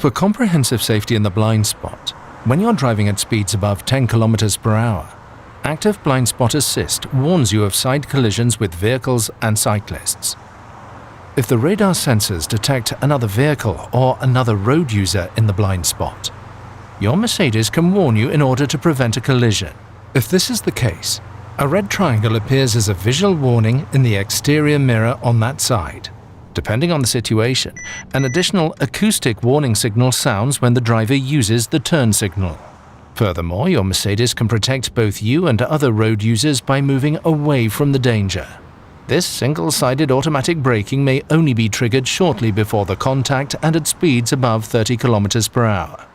For comprehensive safety in the blind spot, when you're driving at speeds above 10 km per hour, Active Blind Spot Assist warns you of side collisions with vehicles and cyclists. If the radar sensors detect another vehicle or another road user in the blind spot, your Mercedes can warn you in order to prevent a collision. If this is the case, a red triangle appears as a visual warning in the exterior mirror on that side. Depending on the situation, an additional acoustic warning signal sounds when the driver uses the turn signal. Furthermore, your Mercedes can protect both you and other road users by moving away from the danger. This single-sided automatic braking may only be triggered shortly before the contact and at speeds above 30 km per hour.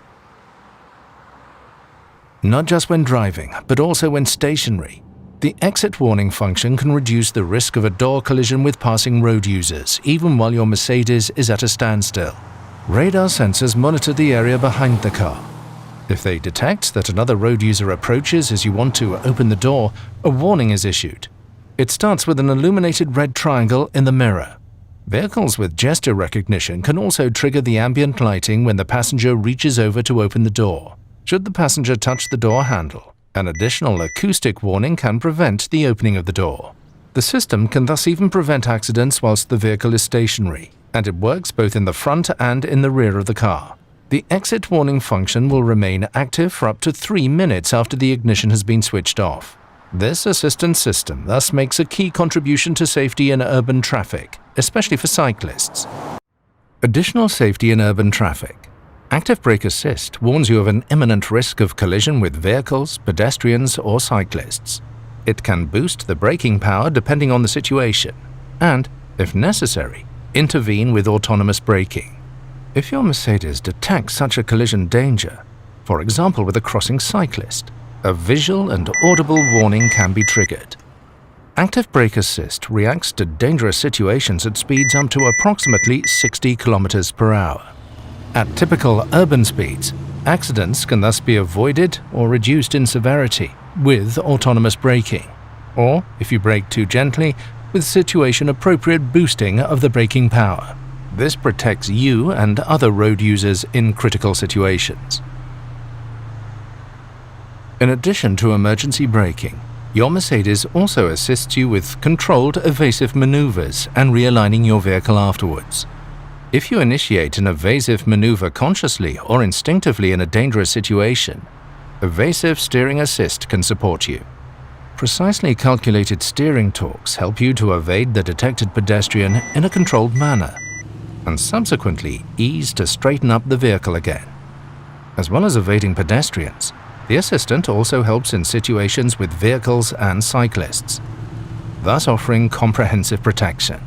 Not just when driving, but also when stationary, the exit warning function can reduce the risk of a door collision with passing road users, even while your Mercedes is at a standstill. Radar sensors monitor the area behind the car. If they detect that another road user approaches as you want to open the door, a warning is issued. It starts with an illuminated red triangle in the mirror. Vehicles with gesture recognition can also trigger the ambient lighting when the passenger reaches over to open the door. Should the passenger touch the door handle, an additional acoustic warning can prevent the opening of the door. The system can thus even prevent accidents whilst the vehicle is stationary, and it works both in the front and in the rear of the car. The exit warning function will remain active for up to 3 minutes after the ignition has been switched off. This assistance system thus makes a key contribution to safety in urban traffic, especially for cyclists. Additional safety in urban traffic. Active Brake Assist warns you of an imminent risk of collision with vehicles, pedestrians, or cyclists. It can boost the braking power depending on the situation, and, if necessary, intervene with autonomous braking. If your Mercedes detects such a collision danger, for example with a crossing cyclist, a visual and audible warning can be triggered. Active Brake Assist reacts to dangerous situations at speeds up to approximately 60 km per hour. At typical urban speeds, accidents can thus be avoided or reduced in severity with autonomous braking, or, if you brake too gently, with situation-appropriate boosting of the braking power. This protects you and other road users in critical situations. In addition to emergency braking, your Mercedes also assists you with controlled evasive maneuvers and realigning your vehicle afterwards. If you initiate an evasive maneuver consciously or instinctively in a dangerous situation, Evasive Steering Assist can support you. Precisely calculated steering torques help you to evade the detected pedestrian in a controlled manner, and subsequently ease to straighten up the vehicle again. As well as evading pedestrians, the assistant also helps in situations with vehicles and cyclists, thus offering comprehensive protection.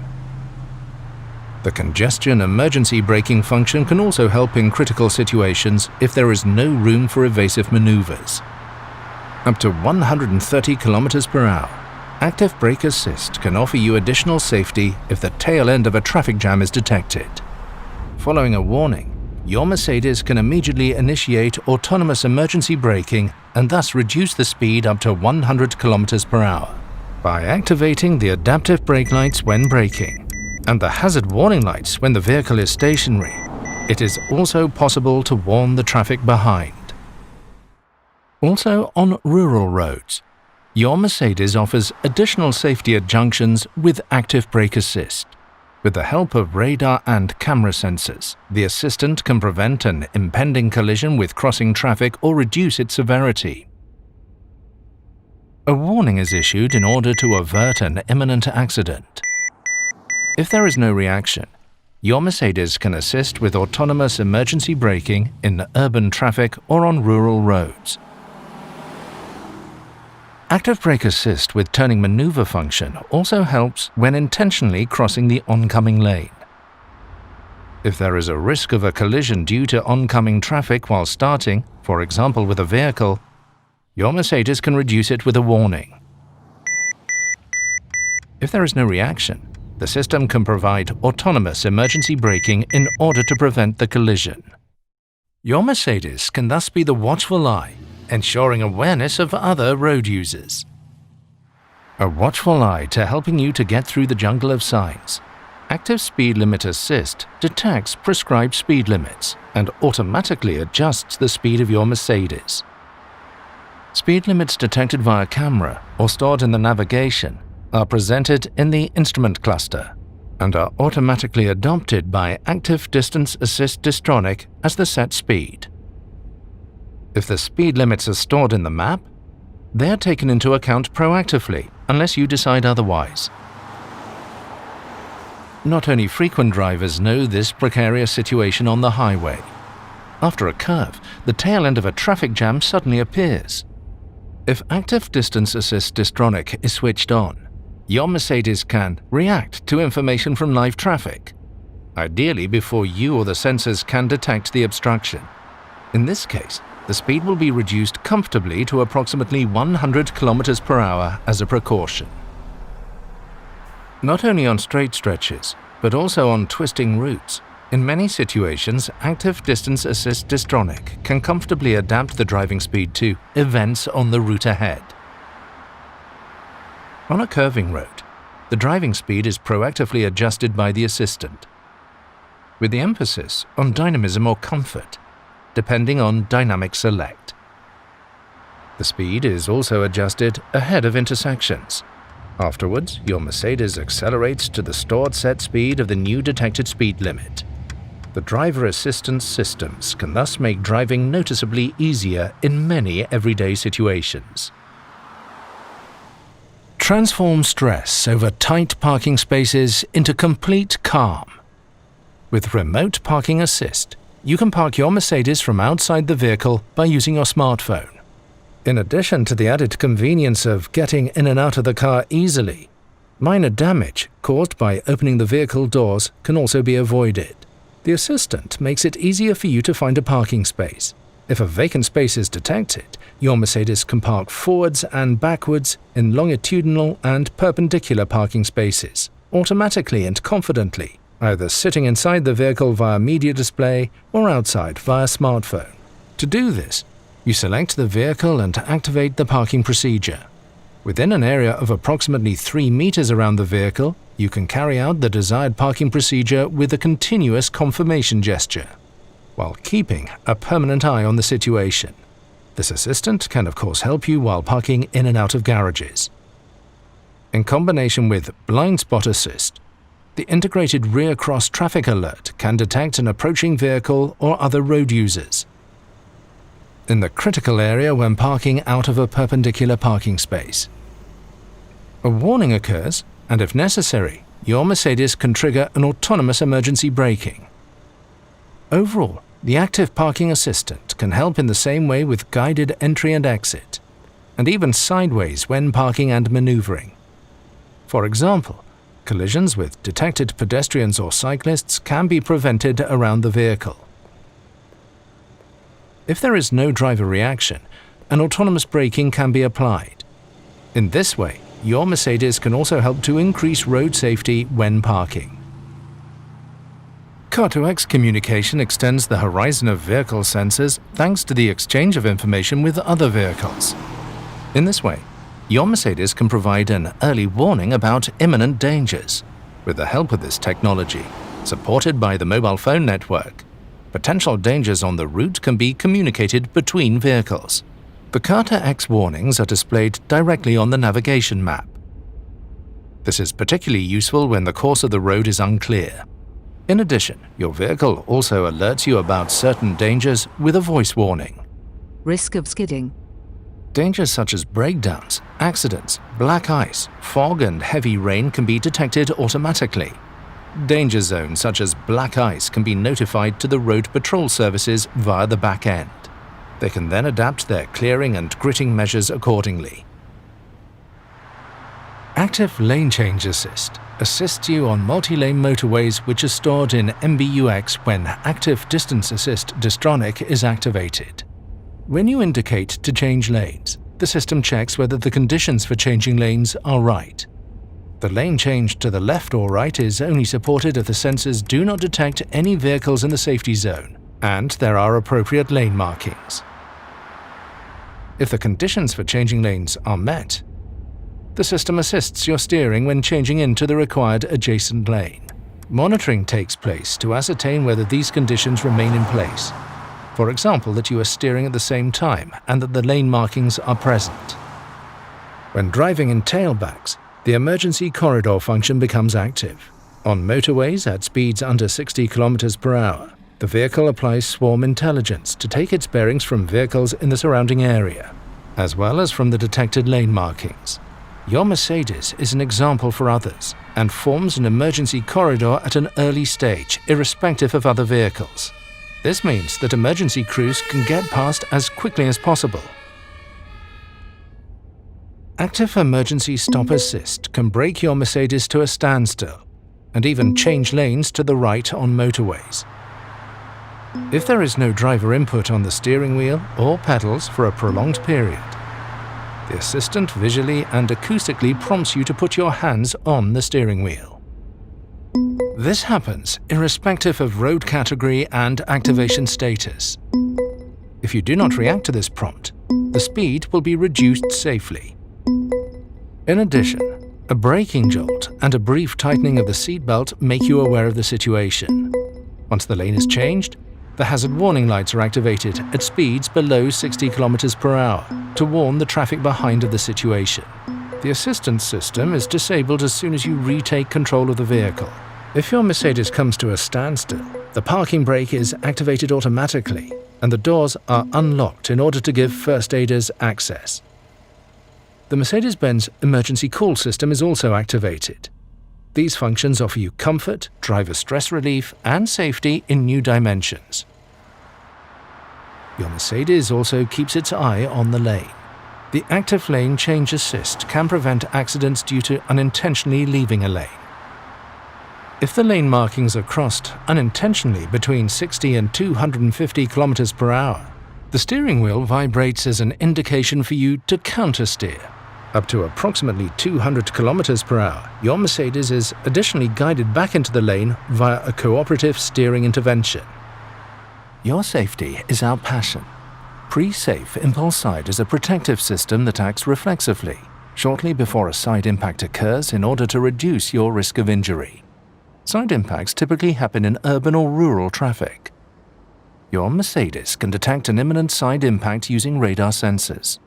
The congestion emergency braking function can also help in critical situations if there is no room for evasive maneuvers. Up to 130 km per hour, Active Brake Assist can offer you additional safety if the tail end of a traffic jam is detected. Following a warning, your Mercedes can immediately initiate autonomous emergency braking and thus reduce the speed up to 100 km per hour. By activating the adaptive brake lights when braking and the hazard warning lights when the vehicle is stationary, it is also possible to warn the traffic behind. Also on rural roads, your Mercedes offers additional safety at junctions with Active Brake Assist. With the help of radar and camera sensors, the assistant can prevent an impending collision with crossing traffic or reduce its severity. A warning is issued in order to avert an imminent accident. If there is no reaction, your Mercedes can assist with autonomous emergency braking in urban traffic or on rural roads. Active Brake Assist with turning maneuver function also helps when intentionally crossing the oncoming lane. If there is a risk of a collision due to oncoming traffic while starting, for example with a vehicle, your Mercedes can reduce it with a warning. If there is no reaction, the system can provide autonomous emergency braking in order to prevent the collision. Your Mercedes can thus be the watchful eye, ensuring awareness of other road users. A watchful eye to helping you to get through the jungle of signs. Active Speed Limit Assist detects prescribed speed limits and automatically adjusts the speed of your Mercedes. Speed limits detected via camera or stored in the navigation are presented in the instrument cluster and are automatically adopted by Active Distance Assist Distronic as the set speed. If the speed limits are stored in the map, they are taken into account proactively unless you decide otherwise. Not only frequent drivers know this precarious situation on the highway. After a curve, the tail end of a traffic jam suddenly appears. If Active Distance Assist Distronic is switched on, your Mercedes can react to information from live traffic, ideally before you or the sensors can detect the obstruction. In this case, the speed will be reduced comfortably to approximately 100 km per hour as a precaution. Not only on straight stretches, but also on twisting routes, in many situations, Active Distance Assist Distronic can comfortably adapt the driving speed to events on the route ahead. On a curving road, the driving speed is proactively adjusted by the assistant, with the emphasis on dynamism or comfort, depending on dynamic select. The speed is also adjusted ahead of intersections. Afterwards, your Mercedes accelerates to the stored set speed of the new detected speed limit. The driver assistance systems can thus make driving noticeably easier in many everyday situations. Transform stress over tight parking spaces into complete calm. With Remote Parking Assist, you can park your Mercedes from outside the vehicle by using your smartphone. In addition to the added convenience of getting in and out of the car easily, minor damage caused by opening the vehicle doors can also be avoided. The assistant makes it easier for you to find a parking space. If a vacant space is detected, your Mercedes can park forwards and backwards in longitudinal and perpendicular parking spaces, automatically and confidently, either sitting inside the vehicle via media display or outside via smartphone. To do this, you select the vehicle and activate the parking procedure. Within an area of approximately 3 meters around the vehicle, you can carry out the desired parking procedure with a continuous confirmation gesture, while keeping a permanent eye on the situation. This assistant can of course help you while parking in and out of garages. In combination with Blind Spot Assist, the integrated rear cross traffic alert can detect an approaching vehicle or other road users in the critical area when parking out of a perpendicular parking space. A warning occurs, and if necessary, your Mercedes can trigger an autonomous emergency braking. Overall, the Active Parking Assistant can help in the same way with guided entry and exit, and even sideways when parking and maneuvering. For example, collisions with detected pedestrians or cyclists can be prevented around the vehicle. If there is no driver reaction, an autonomous braking can be applied. In this way, your Mercedes can also help to increase road safety when parking. Car-to-X communication extends the horizon of vehicle sensors thanks to the exchange of information with other vehicles. In this way, your Mercedes can provide an early warning about imminent dangers. With the help of this technology, supported by the mobile phone network, potential dangers on the route can be communicated between vehicles. The Car-to-X warnings are displayed directly on the navigation map. This is particularly useful when the course of the road is unclear. In addition, your vehicle also alerts you about certain dangers with a voice warning. Risk of skidding. Dangers such as breakdowns, accidents, black ice, fog and heavy rain can be detected automatically. Danger zones such as black ice can be notified to the road patrol services via the back end. They can then adapt their clearing and gritting measures accordingly. Active Lane Change Assist assists you on multi-lane motorways which are stored in MBUX when Active Distance Assist Distronic is activated. When you indicate to change lanes, the system checks whether the conditions for changing lanes are right. The lane change to the left or right is only supported if the sensors do not detect any vehicles in the safety zone and there are appropriate lane markings. If the conditions for changing lanes are met, the system assists your steering when changing into the required adjacent lane. Monitoring takes place to ascertain whether these conditions remain in place. For example, that you are steering at the same time and that the lane markings are present. When driving in tailbacks, the emergency corridor function becomes active. On motorways at speeds under 60 km per hour, the vehicle applies swarm intelligence to take its bearings from vehicles in the surrounding area, as well as from the detected lane markings. Your Mercedes is an example for others and forms an emergency corridor at an early stage, irrespective of other vehicles. This means that emergency crews can get past as quickly as possible. Active Emergency Stop Assist can brake your Mercedes to a standstill and even change lanes to the right on motorways. If there is no driver input on the steering wheel or pedals for a prolonged period, the assistant visually and acoustically prompts you to put your hands on the steering wheel. This happens irrespective of road category and activation status. If you do not react to this prompt, the speed will be reduced safely. In addition, a braking jolt and a brief tightening of the seatbelt make you aware of the situation. Once the lane is changed, the hazard warning lights are activated at speeds below 60 km per hour to warn the traffic behind of the situation. The assistance system is disabled as soon as you retake control of the vehicle. If your Mercedes comes to a standstill, the parking brake is activated automatically and the doors are unlocked in order to give first aiders access. The Mercedes-Benz emergency call system is also activated. These functions offer you comfort, driver stress relief, and safety in new dimensions. Your Mercedes also keeps its eye on the lane. The active lane change assist can prevent accidents due to unintentionally leaving a lane. If the lane markings are crossed unintentionally between 60 and 250 km per hour, the steering wheel vibrates as an indication for you to countersteer. Up to approximately 200 km per hour, your Mercedes is additionally guided back into the lane via a cooperative steering intervention. Your safety is our passion. Pre-Safe Impulse Side is a protective system that acts reflexively, shortly before a side impact occurs in order to reduce your risk of injury. Side impacts typically happen in urban or rural traffic. Your Mercedes can detect an imminent side impact using radar sensors.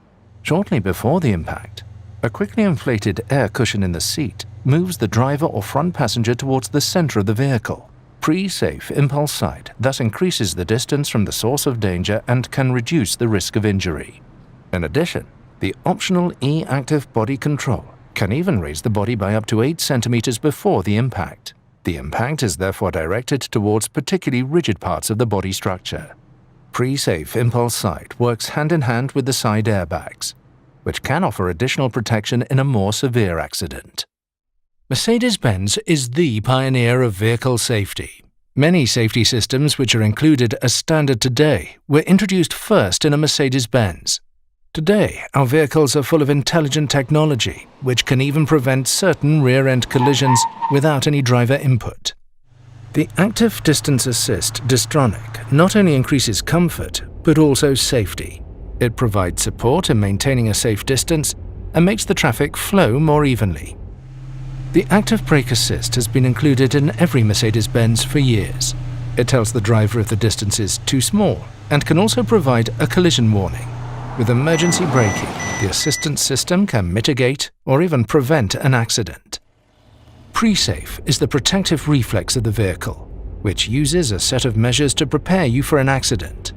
Shortly before the impact, a quickly inflated air cushion in the seat moves the driver or front passenger towards the center of the vehicle. Pre-Safe Impulse Side thus increases the distance from the source of danger and can reduce the risk of injury. In addition, the optional E-Active Body Control can even raise the body by up to 8 centimeters before the impact. The impact is therefore directed towards particularly rigid parts of the body structure. Pre-Safe Impulse Side works hand in hand with the side airbags, which can offer additional protection in a more severe accident. Mercedes-Benz is the pioneer of vehicle safety. Many safety systems which are included as standard today were introduced first in a Mercedes-Benz. Today, our vehicles are full of intelligent technology, which can even prevent certain rear-end collisions without any driver input. The Active Distance Assist Distronic not only increases comfort, but also safety. It provides support in maintaining a safe distance and makes the traffic flow more evenly. The Active Brake Assist has been included in every Mercedes-Benz for years. It tells the driver if the distance is too small and can also provide a collision warning. With emergency braking, the assistance system can mitigate or even prevent an accident. Pre-Safe is the protective reflex of the vehicle, which uses a set of measures to prepare you for an accident.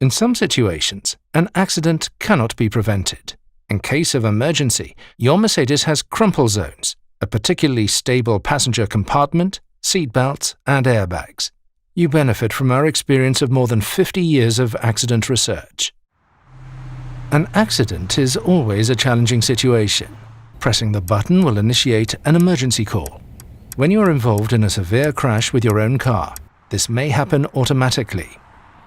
In some situations, an accident cannot be prevented. In case of emergency, your Mercedes has crumple zones, a particularly stable passenger compartment, seat belts, and airbags. You benefit from our experience of more than 50 years of accident research. An accident is always a challenging situation. Pressing the button will initiate an emergency call. When you are involved in a severe crash with your own car, this may happen automatically.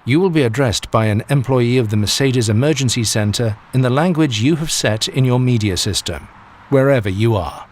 You will be addressed by an employee of the Mercedes Emergency Center in the language you have set in your media system, wherever you are.